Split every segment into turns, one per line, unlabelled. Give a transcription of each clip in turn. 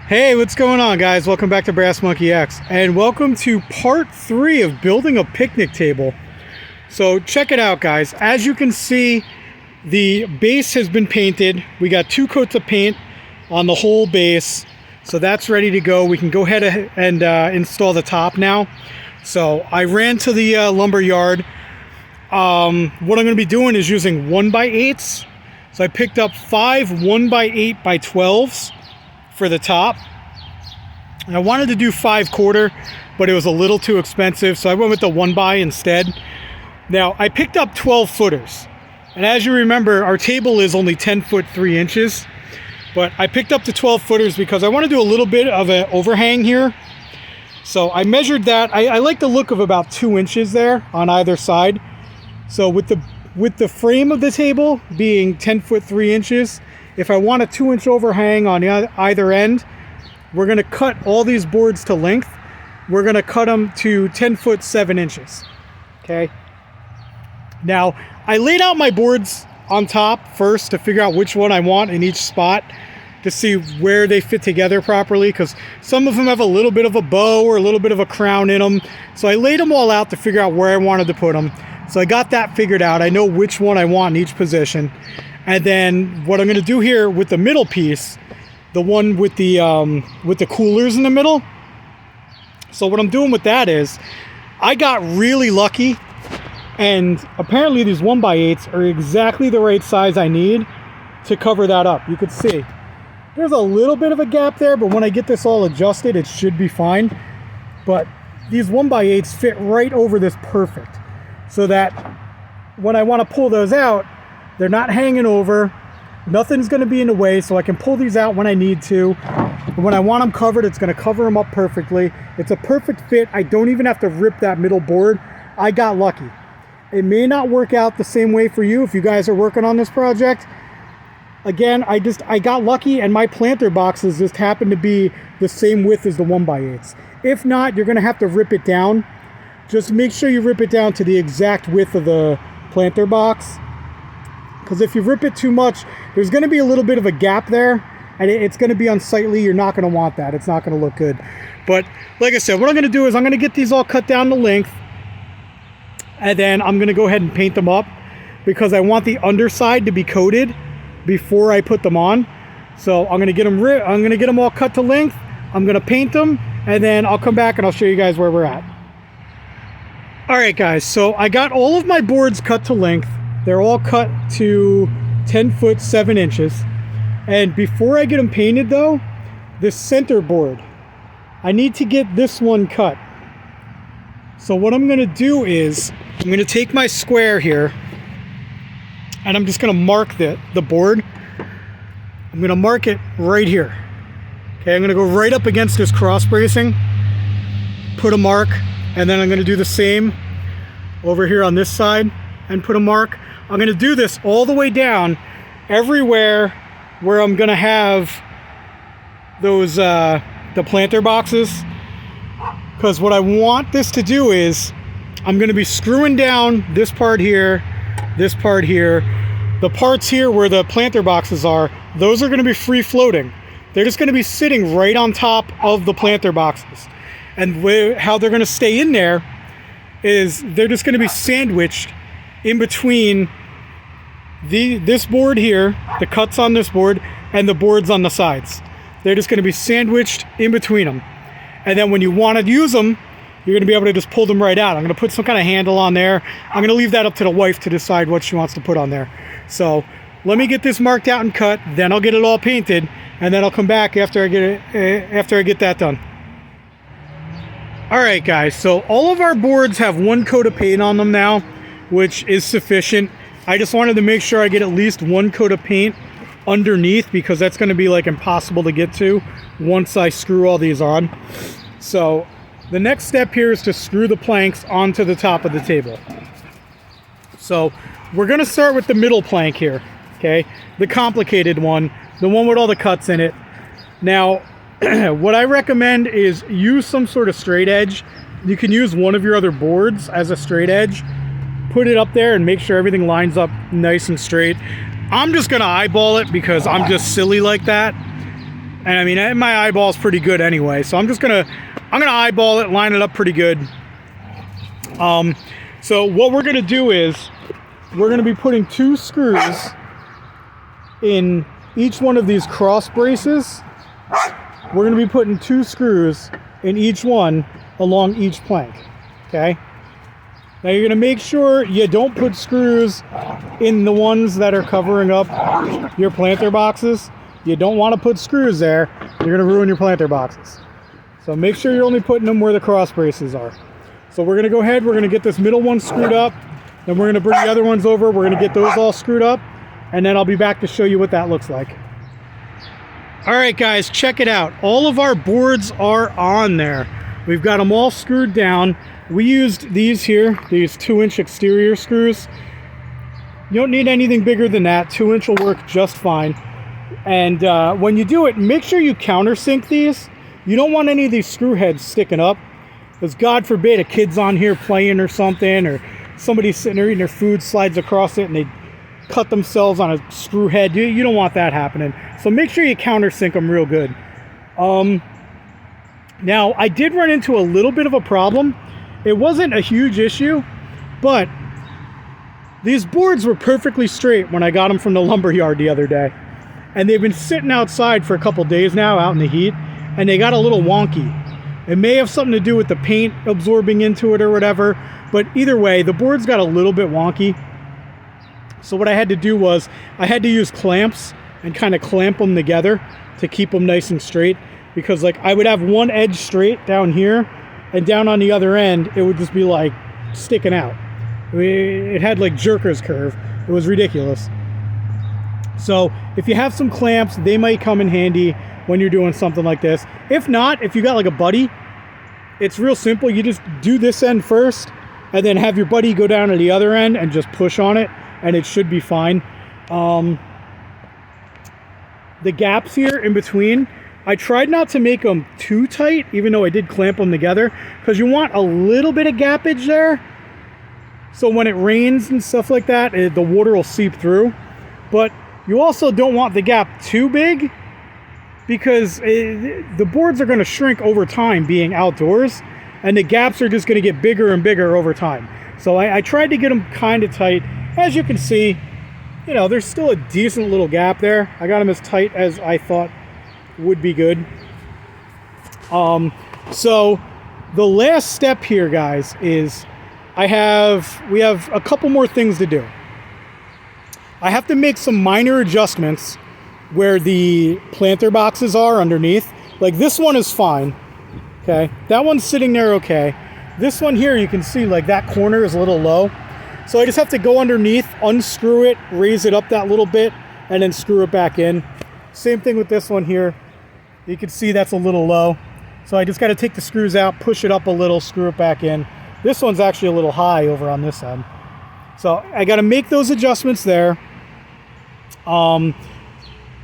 Hey, what's going on, guys? Welcome back to Brass Monkey X, and welcome to part 3 of building a picnic table. So check it out, guys. As you can see, the base has been painted. We got 2 coats of paint on the whole base, so that's ready to go. We can go ahead and install the top now. So I ran to the lumber yard. What I'm going to be doing is using 1x8s. So I picked up 5 1x8x12s for the top. And I wanted to do 5/4, but it was a little too expensive, so I went with the 1x instead. Now I picked up 12 footers, and as you remember, our table is only 10 foot 3 inches, but I picked up the 12 footers because I want to do a little bit of an overhang here. So I measured that. I like the look of about 2 inches there on either side. So with the frame of the table being 10 foot 3 inches, if I want a 2-inch overhang on either end, we're going to cut all these boards to length. We're going to cut them to 10 foot 7 inches. Okay. Now, I laid out my boards on top first to figure out which one I want in each spot to see where they fit together properly, because some of them have a little bit of a bow or a little bit of a crown in them. So I laid them all out to figure out where I wanted to put them. So I got that figured out. I know which one I want in each position. And then what I'm going to do here with the middle piece, the one with the coolers in the middle. So what I'm doing with that is I got really lucky, and apparently these 1x8s are exactly the right size I need to cover that up. You could see there's a little bit of a gap there, but when I get this all adjusted, it should be fine. But these 1x8s fit right over this perfect, so that when I want to pull those out, they're not hanging over. Nothing's going to be in the way, so I can pull these out when I need to. But when I want them covered, it's going to cover them up perfectly. It's a perfect fit. I don't even have to rip that middle board. I got lucky. It may not work out the same way for you if you guys are working on this project. Again, I got lucky, and my planter boxes just happen to be the same width as the 1x8s. If not, you're going to have to rip it down. Just make sure you rip it down to the exact width of the planter box. Because if you rip it too much, there's going to be a little bit of a gap there, and it's going to be unsightly. You're not going to want that. It's not going to look good. But like I said, what I'm going to do is I'm going to get these all cut down to length, and then I'm going to go ahead and paint them up, because I want the underside to be coated before I put them on. So I'm going to get them all cut to length. I'm going to paint them, and then I'll come back and I'll show you guys where we're at. All right, guys. So I got all of my boards cut to length. They're all cut to 10 foot 7 inches. And before I get them painted though, this center board, I need to get this one cut. So what I'm going to do is I'm going to take my square here, and I'm just going to mark the board. I'm going to mark it right here. Okay, I'm going to go right up against this cross bracing, put a mark, and then I'm going to do the same over here on this side and put a mark. I'm going to do this all the way down everywhere where I'm going to have those the planter boxes, because what I want this to do is I'm going to be screwing down this part here, the parts here where the planter boxes are. Those are going to be free floating. They're just going to be sitting right on top of the planter boxes, and how they're going to stay in there is they're just going to be sandwiched in between this board here, the cuts on this board, and the boards on the sides. They're just going to be sandwiched in between them. And then when you want to use them, you're going to be able to just pull them right out. I'm going to put some kind of handle on there. I'm going to leave that up to the wife to decide what she wants to put on there. So let me get this marked out and cut, then I'll get it all painted, and then I'll come back after I get that done. All right, guys, so all of our boards have 1 coat of paint on them now, which is sufficient. I just wanted to make sure I get at least 1 coat of paint underneath, because that's going to be like impossible to get to once I screw all these on. So the next step here is to screw the planks onto the top of the table. So we're going to start with the middle plank here, okay? The complicated one, the one with all the cuts in it. Now, what I recommend is use some sort of straight edge. You can use one of your other boards as a straight edge. Put it up there and make sure everything lines up nice and straight. I'm just going to eyeball it because I'm just silly like that. And I mean, my eyeball's pretty good anyway, so I'm gonna eyeball it, line it up pretty good. So what we're gonna do is we're gonna be putting 2 screws in each one of these cross braces. We're gonna be putting 2 screws in each one along each plank, okay? Now you're gonna make sure you don't put screws in the ones that are covering up your planter boxes. You don't want to put screws there. You're gonna ruin your planter boxes. So make sure you're only putting them where the cross braces are. So we're gonna go ahead, we're gonna get this middle one screwed up, then we're gonna bring the other ones over, we're gonna get those all screwed up, and then I'll be back to show you what that looks like. All right guys, check it out. All of our boards are on there. We've got them all screwed down. We used these here, these 2-inch exterior screws. You don't need anything bigger than that. 2-inch will work just fine. And when you do it, make sure you countersink these. You don't want any of these screw heads sticking up, because God forbid a kid's on here playing or something, or somebody's sitting there eating their food, slides across it, and they cut themselves on a screw head. You don't want that happening. So make sure you countersink them real good. Now, I did run into a little bit of a problem. It wasn't a huge issue, but these boards were perfectly straight when I got them from the lumber yard the other day. And they've been sitting outside for a couple days now, out in the heat, and they got a little wonky. It may have something to do with the paint absorbing into it or whatever, but either way, the boards got a little bit wonky. So what I had to do was, I had to use clamps and kind of clamp them together to keep them nice and straight, because like I would have one edge straight down here, and down on the other end, it would just be like sticking out. It had like jerker's curve. It was ridiculous. So if you have some clamps, they might come in handy when you're doing something like this. If not, if you got like a buddy, it's real simple. You just do this end first, and then have your buddy go down to the other end and just push on it, and it should be fine. The gaps here in between, I tried not to make them too tight, even though I did clamp them together, because you want a little bit of gapage there. So when it rains and stuff like that, the water will seep through. But you also don't want the gap too big, because the boards are going to shrink over time being outdoors, and the gaps are just going to get bigger and bigger over time. So I tried to get them kind of tight. As you can see, you know, there's still a decent little gap there. I got them as tight as I thought would be good. So the last step here, guys, is we have a couple more things to do. I have to make some minor adjustments where the planter boxes are underneath. Like this one is fine, okay? That one's sitting there okay. This one here, you can see like that corner is a little low. So I just have to go underneath, unscrew it, raise it up that little bit, and then screw it back in. Same thing with this one here. You can see that's a little low. So I just got to take the screws out, push it up a little, screw it back in. This one's actually a little high over on this end. So I got to make those adjustments there.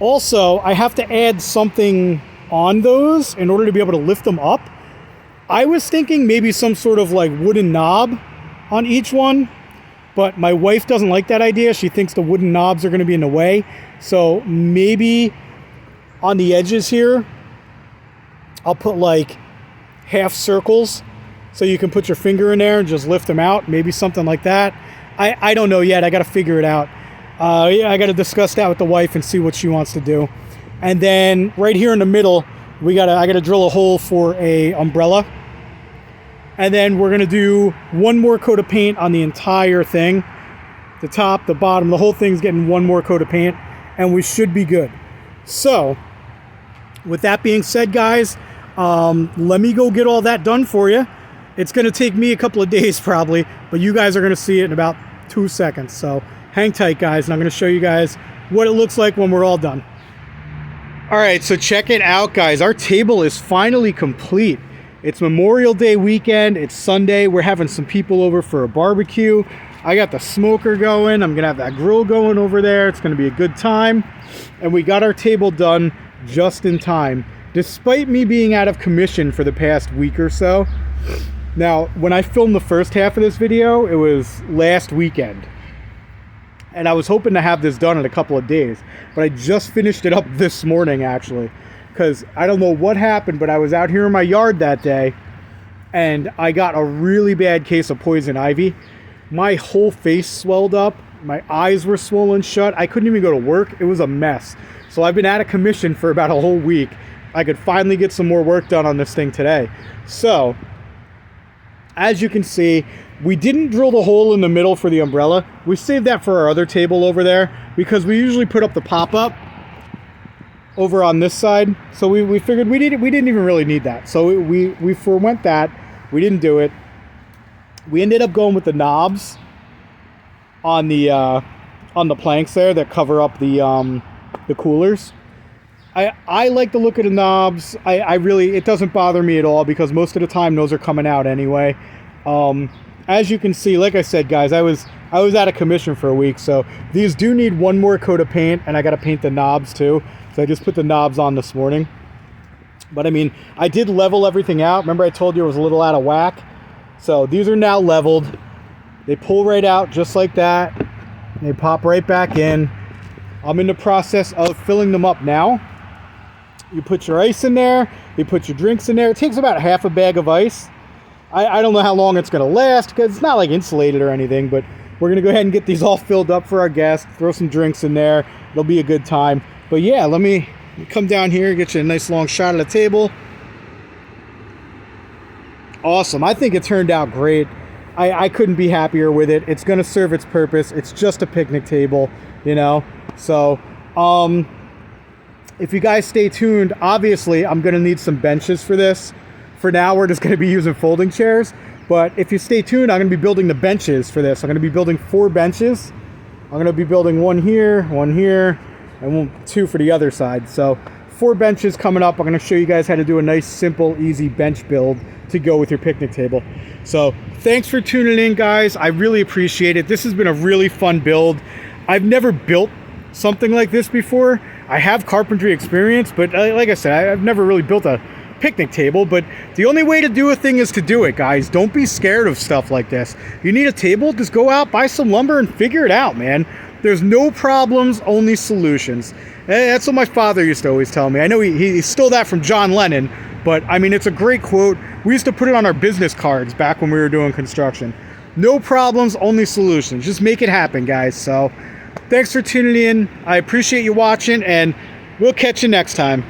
Also, I have to add something on those in order to be able to lift them up. I was thinking maybe some sort of like wooden knob on each one, but my wife doesn't like that idea. She thinks the wooden knobs are going to be in the way. So maybe on the edges here, I'll put like half circles so you can put your finger in there and just lift them out. Maybe something like that. I don't know yet. I got to figure it out. I got to discuss that with the wife and see what she wants to do. And then right here in the middle, I got to drill a hole for a umbrella. And then we're going to do one more coat of paint on the entire thing. The top, the bottom, the whole thing's getting one more coat of paint, and we should be good. So with that being said, guys, let me go get all that done for you. It's going to take me a couple of days probably, but you guys are going to see it in about 2 seconds. So hang tight, guys, and I'm going to show you guys what it looks like when we're all done. All right, so check it out, guys. Our table is finally complete. It's Memorial Day weekend. It's Sunday. We're having some people over for a barbecue. I got the smoker going. I'm going to have that grill going over there. It's going to be a good time. And we got our table done just in time, despite me being out of commission for the past week or so. Now, when I filmed the first half of this video, it was last weekend. And I was hoping to have this done in a couple of days, but I just finished it up this morning, actually. because I don't know what happened, but I was out here in my yard that day and I got a really bad case of poison ivy. My whole face swelled up. My eyes were swollen shut. I couldn't even go to work. It was a mess. So I've been out of commission for about a whole week. I could finally get some more work done on this thing today. So, as you can see, we didn't drill the hole in the middle for the umbrella. We saved that for our other table over there because we usually put up the pop-up over on this side. So we figured we didn't even really need that. So we forwent that. We didn't do it. We ended up going with the knobs on the planks there that cover up the coolers. I like the look of the knobs. I really, it doesn't bother me at all because most of the time those are coming out anyway. As you can see, like I said, guys, I was out of commission for a week, so these do need one more coat of paint, and I got to paint the knobs too. So I just put the knobs on this morning. But I mean, I did level everything out. Remember I told you it was a little out of whack? So these are now leveled. They pull right out just like that. They pop right back in. I'm in the process of filling them up now. You put your ice in there. You put your drinks in there. It takes about half a bag of ice. I don't know how long it's going to last because it's not like insulated or anything, but we're going to go ahead and get these all filled up for our guests. Throw some drinks in there. It'll be a good time. But yeah, let me come down here and get you a nice long shot of the table. Awesome. I think it turned out great. I couldn't be happier with it. It's going to serve its purpose. It's just a picnic table, you know. So, if you guys stay tuned, obviously I'm going to need some benches for this. For now, we're just going to be using folding chairs. But if you stay tuned, I'm going to be building the benches for this. I'm going to be building 4 benches. I'm going to be building one here, and 2 for the other side. So 4 benches coming up. I'm going to show you guys how to do a nice, simple, easy bench build to go with your picnic table. So thanks for tuning in, guys. I really appreciate it. This has been a really fun build. I've never built something like this before. I have carpentry experience, but like I said, I've never really built a picnic table. But the only way to do a thing is to do it, guys. Don't be scared of stuff like this. You need a table, just go out, buy some lumber, and figure it out, man. There's no problems, only solutions. That's what my father used to always tell me. I know he stole that from John Lennon, but I mean, it's a great quote. We used to put it on our business cards back when we were doing construction. No problems, only solutions. Just make it happen, guys. So thanks for tuning in. I appreciate you watching, and we'll catch you next time.